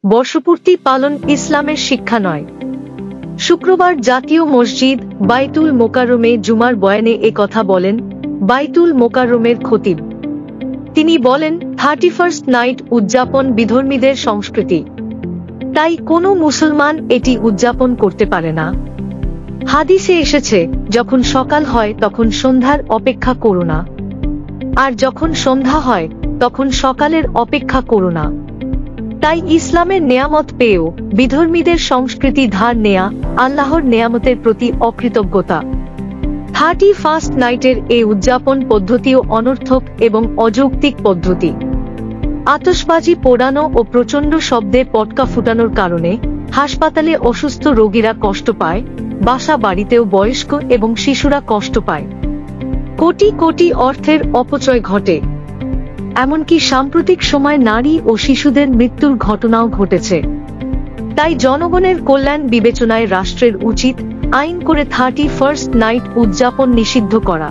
বর্ষপূর্তি পালন ইসলামের শিক্ষা নয়। শুক্রবার জাতীয় মসজিদ বাইতুল মোকাররমে জুমার বয়ানে এ কথা বলেন বাইতুল মোকাররমের খতিব। তিনি বলেন, 31st নাইট উদযাপন বিধর্মীদের সংস্কৃতি, তাই কোনো মুসলমান এটি উদযাপন করতে পারে না। হাদিসে এসেছে, যখন সকাল হয় তখন সন্ধ্যার অপেক্ষা করো না, আর যখন সন্ধ্যা হয় তখন সকালের অপেক্ষা করো না। তাই ইসলামের নেয়ামত পেয়েও বিধর্মীদের সংস্কৃতি ধার নেয়া আল্লাহর নেয়ামতের প্রতি অকৃতজ্ঞতা। 31st নাইটের এই উদযাপন পদ্ধতিও অনর্থক এবং অযৌক্তিক পদ্ধতি। আতশবাজি পোড়ানো ও প্রচণ্ড শব্দে পটকা ফুটানোর কারণে হাসপাতালে অসুস্থ রোগীরা কষ্ট পায়, বাসা বাড়িতেও বয়স্ক এবং শিশুরা কষ্ট পায়। কোটি কোটি অর্থের অপচয় ঘটে। এমনকি সাম্প্রতিক সময় নারী ও শিশুদের মৃত্যুর ঘটনাও ঘটেছে। তাই জনগণের কল্যাণ বিবেচনায় রাষ্ট্রের উচিত আইন করে 31st নাইট উদযাপন নিষিদ্ধ করা।